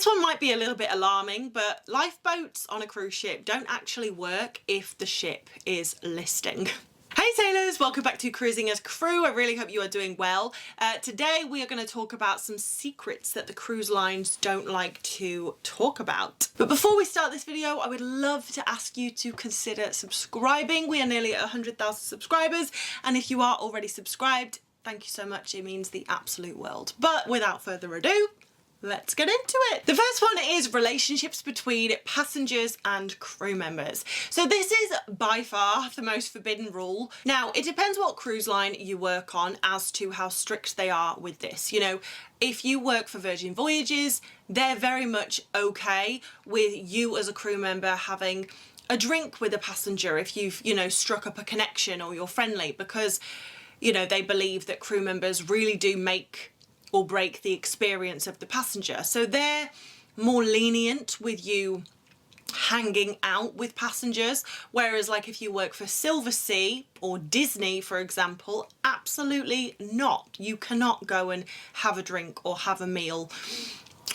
This one might be a little bit alarming, but lifeboats on a cruise ship don't actually work if the ship is listing. Hey sailors, welcome back to Cruising as Crew. I really hope you are doing well. Today we are going to talk about some secrets that the cruise lines don't like to talk about. But before we start this video, I would love to ask you to consider subscribing. We are nearly at 100,000 subscribers, and if you are already subscribed, thank you so much. It means the absolute world. But without further ado, let's get into it. The first one is relationships between passengers and crew members. So this is by far the most forbidden rule. Now, it depends what cruise line you work on as to how strict they are with this. You know, if you work for Virgin Voyages, they're very much okay with you as a crew member having a drink with a passenger if you've, you know, struck up a connection or you're friendly, because, you know, they believe that crew members really do make or break the experience of the passenger. So they're more lenient with you hanging out with passengers, whereas like if you work for Silversea or Disney, for example, absolutely not. You cannot go and have a drink or have a meal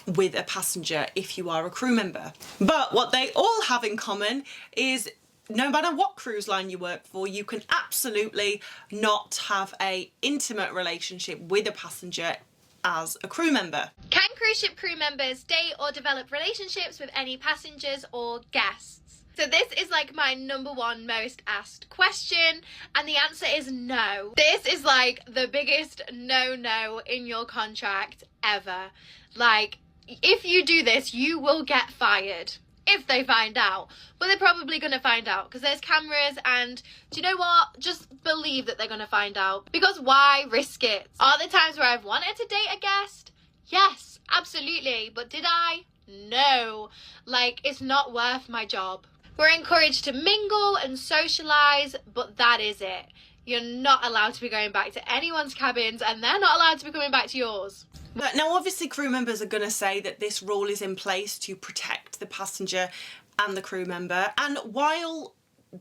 with a passenger if you are a crew member. But what they all have in common is no matter what cruise line you work for, you can absolutely not have an intimate relationship with a passenger as a crew member. Can cruise ship crew members date or develop relationships with any passengers or guests? So this is like my #1 most asked question, and the answer is no. This is like the biggest no in your contract ever. Like, if you do this, you will get fired if they find out. But they're probably going to find out because there's cameras, and do you know what? Just believe that they're going to find out, because why risk it? Are there times where I've wanted to date a guest? Yes, absolutely. But did I? No. Like, it's not worth my job. We're encouraged to mingle and socialise, but that is it. You're not allowed to be going back to anyone's cabins, and they're not allowed to be coming back to yours. But now obviously crew members are going to say that this rule is in place to protect the passenger and the crew member, and while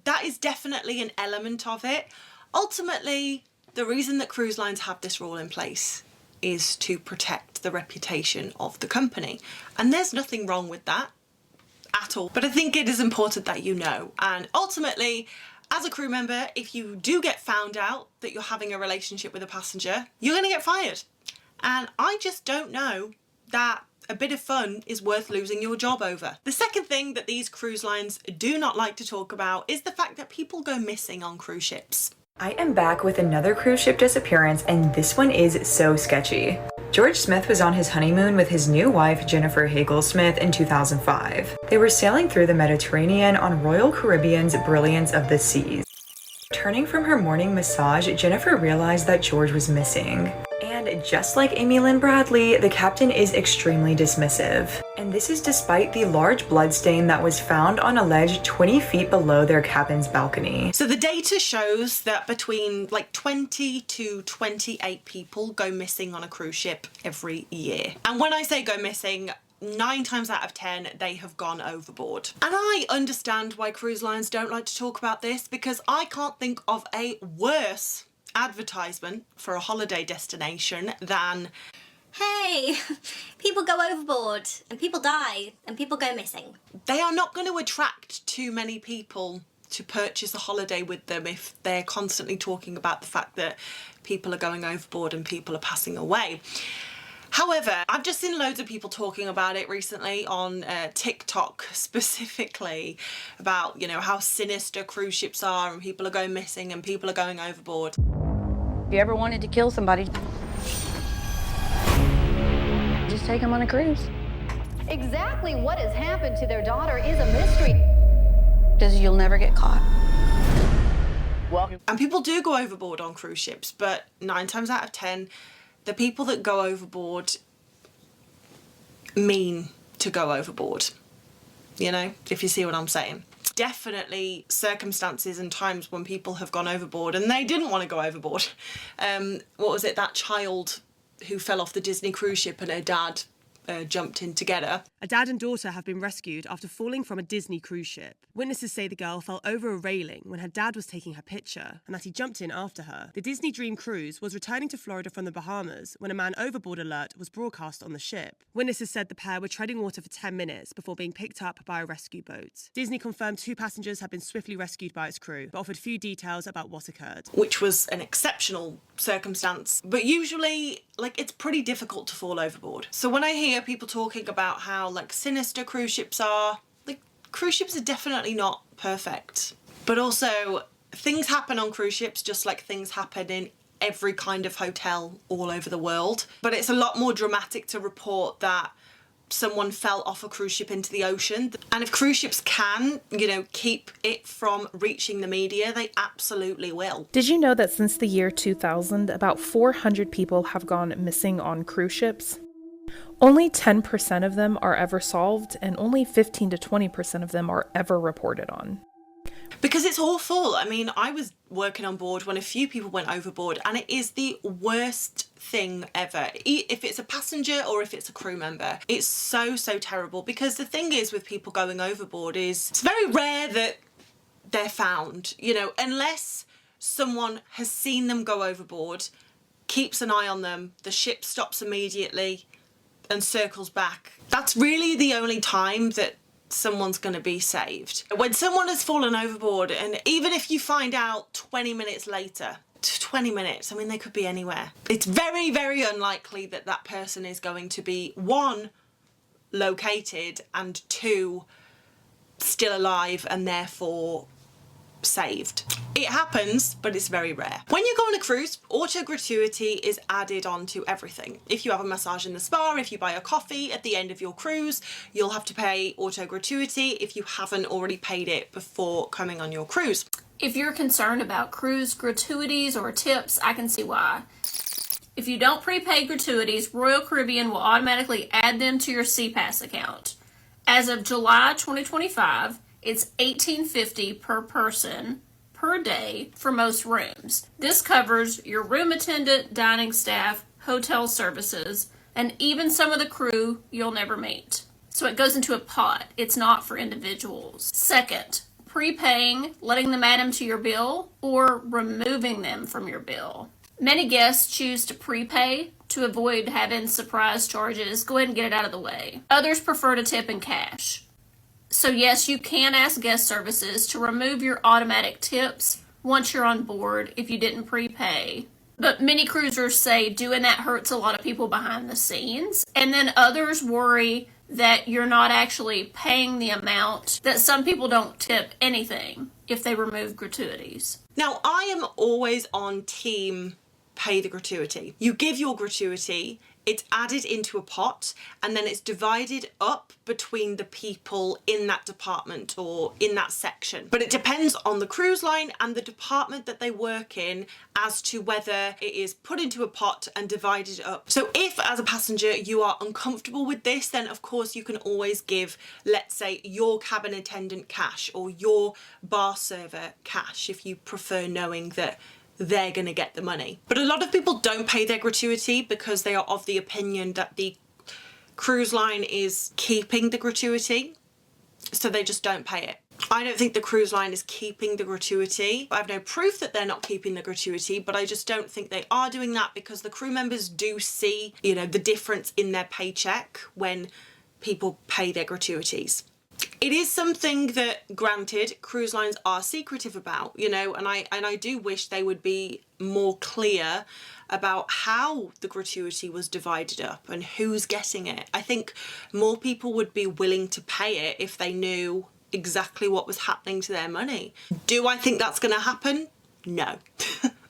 that is definitely an element of it, ultimately the reason that cruise lines have this rule in place is to protect the reputation of the company, and there's nothing wrong with that at all. But I think it is important that you know, and ultimately as a crew member, if you do get found out that you're having a relationship with a passenger, you're going to get fired. And I just don't know that a bit of fun is worth losing your job over. The second thing that these cruise lines do not like to talk about is the fact that people go missing on cruise ships. I am back with another cruise ship disappearance, and this one is so sketchy. George Smith was on his honeymoon with his new wife, Jennifer Hagel Smith, in 2005. They were sailing through the Mediterranean on Royal Caribbean's Brilliance of the Seas. Turning from her morning massage, Jennifer realized that George was missing. And just like Amy Lynn Bradley, the captain is extremely dismissive. And this is despite the large bloodstain that was found on a ledge 20 feet below their cabin's balcony. So the data shows that between like 20 to 28 people go missing on a cruise ship every year. And when I say go missing, 9 times out of 10 they have gone overboard. And I understand why cruise lines don't like to talk about this, because I can't think of a worse advertisement for a holiday destination than, hey, people go overboard and people die and people go missing. they are not going to attract too many people to purchase a holiday with them if they're constantly talking about the fact that people are going overboard and people are passing away. However, I've just seen loads of people talking about it recently on TikTok specifically, about, you know, how sinister cruise ships are and people are going missing and people are going overboard. If you ever wanted to kill somebody, just take them on a cruise. Exactly what has happened to their daughter is a mystery. Because you'll never get caught. And people do go overboard on cruise ships, but 9 times out of 10, the people that go overboard mean to go overboard, you know, if you see what I'm saying. Definitely circumstances and times when people have gone overboard and they didn't want to go overboard. What was it, that child who fell off the Disney cruise ship and her dad jumped in together. A dad and daughter have been rescued after falling from a Disney cruise ship. Witnesses say the girl fell over a railing when her dad was taking her picture and that he jumped in after her. The Disney Dream cruise was returning to Florida from the Bahamas when a man overboard alert was broadcast on the ship. Witnesses said the pair were treading water for 10 minutes before being picked up by a rescue boat. Disney confirmed 2 passengers had been swiftly rescued by its crew, but offered few details about what occurred. Which was an exceptional circumstance, but usually, like, it's pretty difficult to fall overboard. So when I hear people talking about how, like, sinister cruise ships are, like, cruise ships are definitely not perfect. But also, things happen on cruise ships just like things happen in every kind of hotel all over the world. But it's a lot more dramatic to report that someone fell off a cruise ship into the ocean. And if cruise ships can, you know, keep it from reaching the media, they absolutely will. Did you know that since the year 2000, about 400 people have gone missing on cruise ships? Only 10% of them are ever solved, and only 15 to 20% of them are ever reported on. Because it's awful. I mean, I was working on board when a few people went overboard, and it is the worst thing ever. If it's a passenger or if it's a crew member, it's so terrible. Because the thing is with people going overboard is it's very rare that they're found, you know, unless someone has seen them go overboard, keeps an eye on them, the ship stops immediately and circles back. That's really the only time that someone's going to be saved. When someone has fallen overboard, and even if you find out 20 minutes later, 20 minutes, I mean, they could be anywhere. It's very unlikely that that person is going to be, 1, located, and 2, still alive and therefore saved. It happens, but it's very rare. When you go on a cruise, auto gratuity is added on to everything. If you have a massage in the spa, if you buy a coffee at the end of your cruise, you'll have to pay auto gratuity if you haven't already paid it before coming on your cruise. If you're concerned about cruise gratuities or tips, I can see why. If you don't prepay gratuities, Royal Caribbean will automatically add them to your SeaPass account. As of July 2025, it's $18.50 per person per day for most rooms. This covers your room attendant, dining staff, hotel services, and even some of the crew you'll never meet. So it goes into a pot. It's not for individuals. Second, prepaying, letting them add them to your bill, or removing them from your bill. Many guests choose to prepay to avoid having surprise charges. Go ahead and get it out of the way. Others prefer to tip in cash. So yes, you can ask guest services to remove your automatic tips once you're on board if you didn't prepay. But many cruisers say doing that hurts a lot of people behind the scenes. And then others worry that you're not actually paying the amount, that some people don't tip anything if they remove gratuities. Now, I am always on team pay the gratuity. You give your gratuity, it's added into a pot, and then it's divided up between the people in that department or in that section. But it depends on the cruise line and the department that they work in as to whether it is put into a pot and divided up. So if, as a passenger, you are uncomfortable with this, then of course you can always give, let's say, your cabin attendant cash or your bar server cash if you prefer knowing that they're going to get the money. But a lot of people don't pay their gratuity because they are of the opinion that the cruise line is keeping the gratuity, so they just don't pay it. I don't think the cruise line is keeping the gratuity. I have no proof that they're not keeping the gratuity, but I just don't think they are doing that because the crew members do see, you know, the difference in their paycheck when people pay their gratuities. It is something that, granted, cruise lines are secretive about, you know, and I do wish they would be more clear about how the gratuity was divided up and who's getting it. I think more people would be willing to pay it if they knew exactly what was happening to their money. Do I think that's going to happen? No.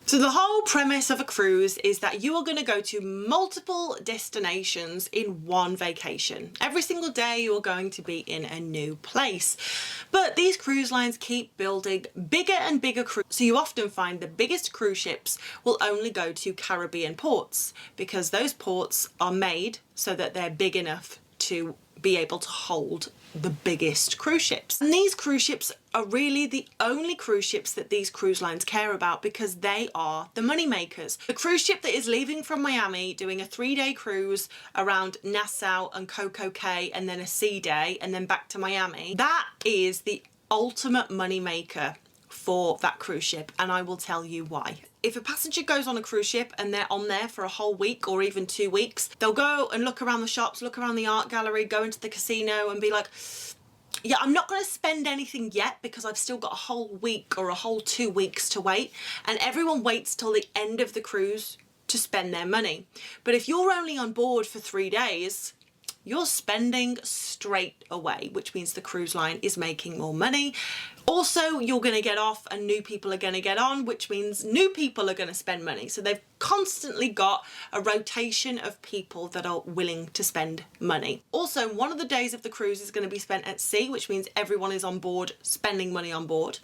So the whole premise of a cruise is that you are going to go to multiple destinations in one vacation. Every single day you're going to be in a new place. But these cruise lines keep building bigger and bigger cruises. So you often find the biggest cruise ships will only go to Caribbean ports because those ports are made so that they're big enough to be able to hold the biggest cruise ships. And these cruise ships are really the only cruise ships that these cruise lines care about because they are the money makers. The cruise ship that is leaving from Miami doing a 3-day cruise around Nassau and Coco Cay and then a sea day and then back to Miami, that is the ultimate money maker for that cruise ship, and I will tell you why. If a passenger goes on a cruise ship and they're on there for a whole week or even 2 weeks, they'll go and look around the shops, look around the art gallery, go into the casino and be like, yeah, I'm not going to spend anything yet because I've still got a whole week or a whole 2 weeks to wait. And everyone waits till the end of the cruise to spend their money. But if you're only on board for 3 days, you're spending straight away, which means the cruise line is making more money. Also, you're going to get off and new people are going to get on, which means new people are going to spend money. So they've constantly got a rotation of people that are willing to spend money. Also, one of the days of the cruise is going to be spent at sea, which means everyone is on board spending money on board.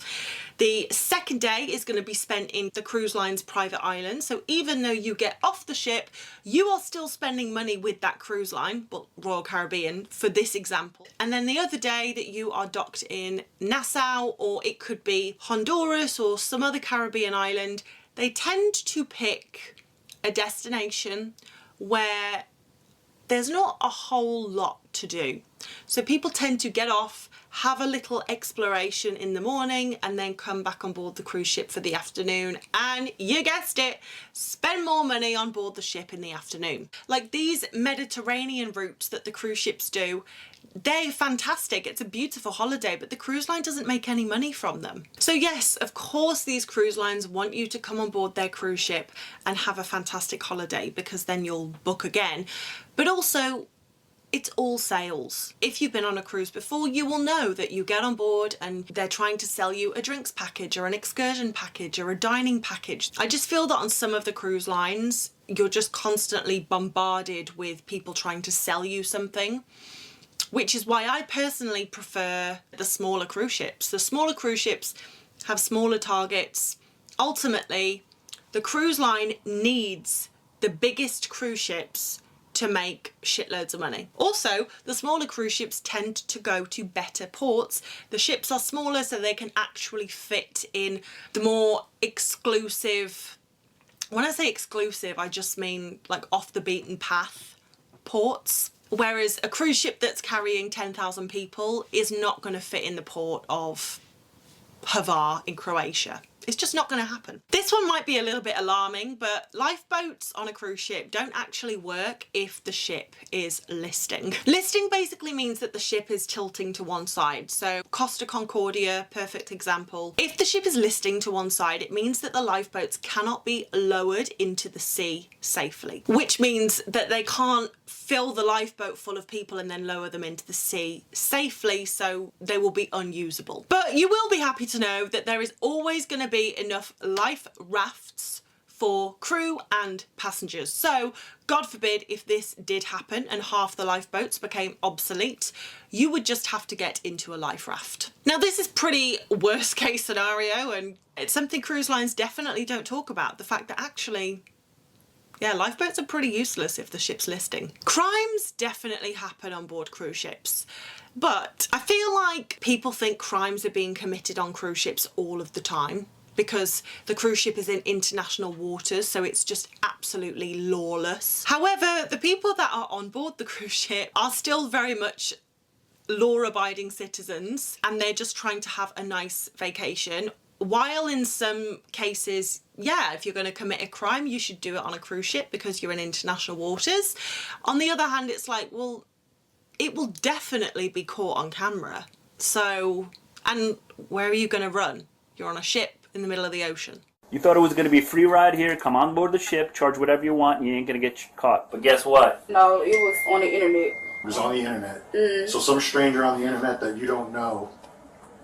The second day is going to be spent in the cruise line's private island. So even though you get off the ship, you are still spending money with that cruise line, well, Royal Caribbean for this example. And then the other day that you are docked in Nassau, or it could be Honduras or some other Caribbean island, they tend to pick a destination where there's not a whole lot to do. So people tend to get off, have a little exploration in the morning and then come back on board the cruise ship for the afternoon, and you guessed it, spend more money on board the ship in the afternoon. Like these Mediterranean routes that the cruise ships do, they're fantastic, it's a beautiful holiday, but the cruise line doesn't make any money from them. So yes, of course these cruise lines want you to come on board their cruise ship and have a fantastic holiday because then you'll book again, but also it's all sales. If you've been on a cruise before, you will know that you get on board and they're trying to sell you a drinks package or an excursion package or a dining package. I just feel that on some of the cruise lines, you're just constantly bombarded with people trying to sell you something, which is why I personally prefer the smaller cruise ships. The smaller cruise ships have smaller targets. Ultimately, the cruise line needs the biggest cruise ships to make shitloads of money. Also, the smaller cruise ships tend to go to better ports. The ships are smaller so they can actually fit in the more exclusive, when I say exclusive, I just mean like off the beaten path ports. Whereas a cruise ship that's carrying 10,000 people is not going to fit in the port of Hvar in Croatia. It's just not going to happen. This one might be a little bit alarming, but lifeboats on a cruise ship don't actually work if the ship is listing. Listing basically means that the ship is tilting to one side. So Costa Concordia, perfect example. If the ship is listing to one side, it means that the lifeboats cannot be lowered into the sea safely, which means that they can't fill the lifeboat full of people and then lower them into the sea safely, so they will be unusable. But you will be happy to know that there is always going to be enough life rafts for crew and passengers. So God forbid if this did happen and half the lifeboats became obsolete, you would just have to get into a life raft. Now this is pretty worst case scenario, and it's something cruise lines definitely don't talk about, the fact that actually, yeah, lifeboats are pretty useless if the ship's listing. Crimes definitely happen on board cruise ships, but I feel like people think crimes are being committed on cruise ships all of the time because the cruise ship is in international waters, so it's just absolutely lawless. However, the people that are on board the cruise ship are still very much law-abiding citizens, and they're just trying to have a nice vacation. While in some cases, yeah, if you're going to commit a crime, you should do it on a cruise ship because you're in international waters. On the other hand, it's like, well, it will definitely be caught on camera. So, and where are you going to run? You're on a ship in the middle of the ocean. You thought it was going to be a free ride here, come on board the ship, charge whatever you want, and you ain't going to get caught. But guess what? No, it was on the internet. It was on the internet. So some stranger on the internet that you don't know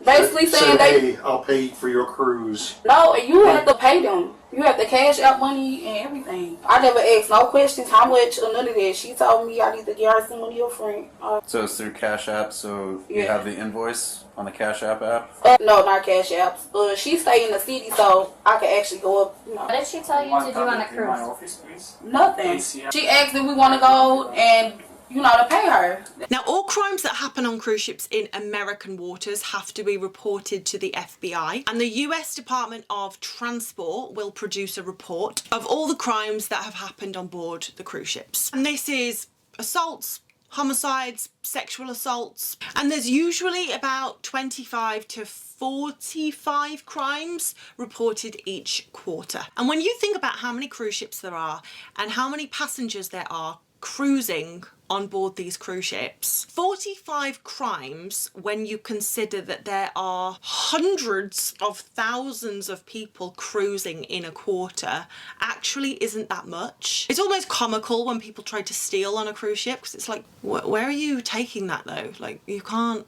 basically saying hey, I'll pay for your cruise. No, you have to pay them. You have to cash out money and everything. I never asked no questions, how much or none of that. She told me I need to give her some money up front. So it's through Cash App, so you have the invoice on the Cash App app? No, not Cash Apps. She stay in the city, so I can actually go up. You know. What did she tell you to do on a cruise? Nothing. She asked if we want to go and you know, to pay her. Now, all crimes that happen on cruise ships in American waters have to be reported to the FBI, and the US Department of Transport will produce a report of all the crimes that have happened on board the cruise ships. And this is assaults, homicides, sexual assaults, and there's usually about 25 to 45 crimes reported each quarter. And when you think about how many cruise ships there are and how many passengers there are cruising on board these cruise ships, 45 crimes, when you consider that there are hundreds of thousands of people cruising in a quarter, actually isn't that much. It's almost comical when people try to steal on a cruise ship, because it's like, where are you taking that though? Like, you can't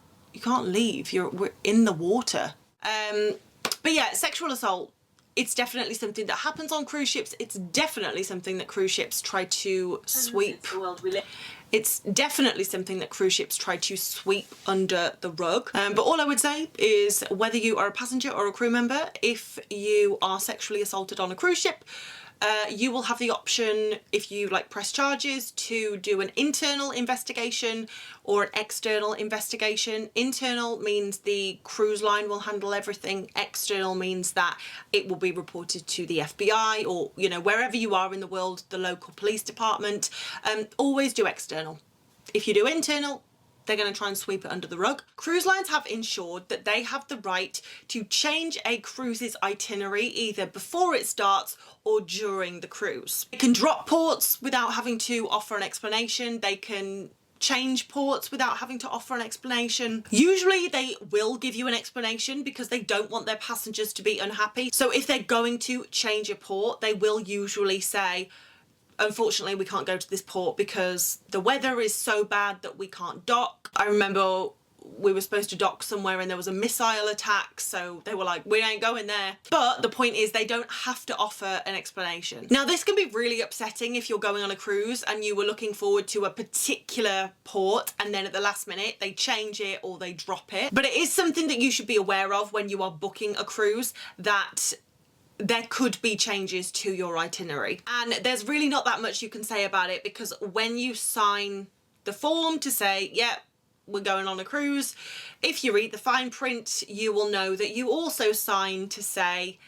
leave, we're in the water. But yeah, sexual assault, it's definitely something that happens on cruise ships. It's definitely something that cruise ships try to sweep. It's definitely something that cruise ships try to sweep under the rug. But all I would say is, whether you are a passenger or a crew member, if you are sexually assaulted on a cruise ship, you will have the option, if you press charges, to do an internal investigation or an external investigation. Internal means the cruise line will handle everything. External means that it will be reported to the FBI or, wherever you are in the world, the local police department. Always do external. If you do internal, they're going to try and sweep it under the rug. Cruise lines have ensured that they have the right to change a cruise's itinerary either before it starts or during the cruise. They can drop ports without having to offer an explanation. They can change ports without having to offer an explanation. Usually they will give you an explanation because they don't want their passengers to be unhappy. So if they're going to change a port, they will usually say, unfortunately, we can't go to this port because the weather is so bad that we can't dock. I remember we were supposed to dock somewhere and there was a missile attack, so they were like, we ain't going there. But the point is, they don't have to offer an explanation. Now, this can be really upsetting if you're going on a cruise and you were looking forward to a particular port and then at the last minute they change it or they drop it. But it is something that you should be aware of when you are booking a cruise, that there could be changes to your itinerary. And there's really not that much you can say about it, because when you sign the form to say, yep, we're going on a cruise, if you read the fine print, you will know that you also sign to say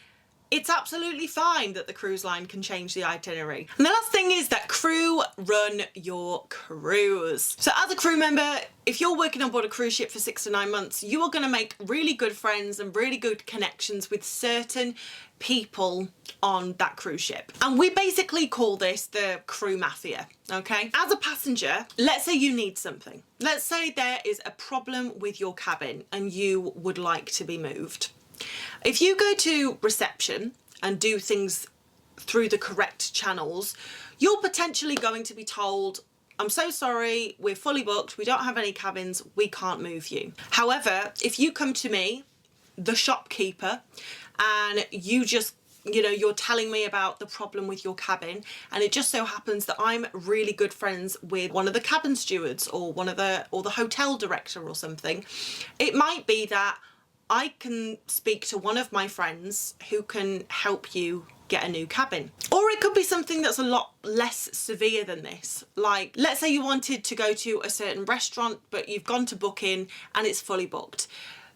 it's absolutely fine that the cruise line can change the itinerary. And the last thing is that crew run your cruise. So as a crew member, if you're working on board a cruise ship for 6 to 9 months, you are going to make really good friends and really good connections with certain people on that cruise ship. And we basically call this the crew mafia, okay? As a passenger, let's say you need something. Let's say there is a problem with your cabin and you would like to be moved. If you go to reception and do things through the correct channels, you're potentially going to be told, I'm so sorry, we're fully booked, we don't have any cabins, we can't move you. However, if you come to me, the shopkeeper, and you just, you're telling me about the problem with your cabin, and it just so happens that I'm really good friends with one of the cabin stewards or the hotel director or something, it might be that I can speak to one of my friends who can help you get a new cabin. Or it could be something that's a lot less severe than this. Like, let's say you wanted to go to a certain restaurant, but you've gone to book in and it's fully booked.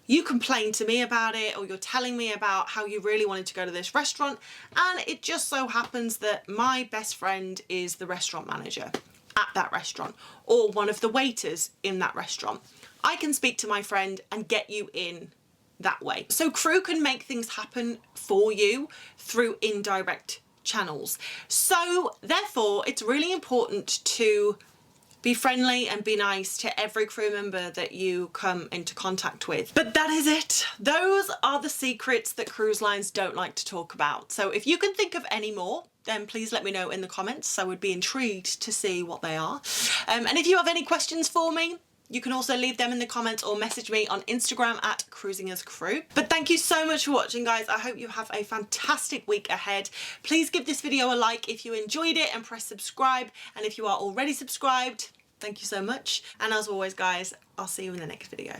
You complain to me about it, or you're telling me about how you really wanted to go to this restaurant, and it just so happens that my best friend is the restaurant manager at that restaurant, or one of the waiters in that restaurant. I can speak to my friend and get you in that way. So crew can make things happen for you through indirect channels. So therefore, it's really important to be friendly and be nice to every crew member that you come into contact with. But that is it. Those are the secrets that cruise lines don't like to talk about. So if you can think of any more, then please let me know in the comments. I would be intrigued to see what they are. And if you have any questions for me, you can also leave them in the comments or message me on Instagram at cruisingascrew. But thank you so much for watching, guys. I hope you have a fantastic week ahead. Please give this video a like if you enjoyed it and press subscribe. And if you are already subscribed, thank you so much. And as always, guys, I'll see you in the next video.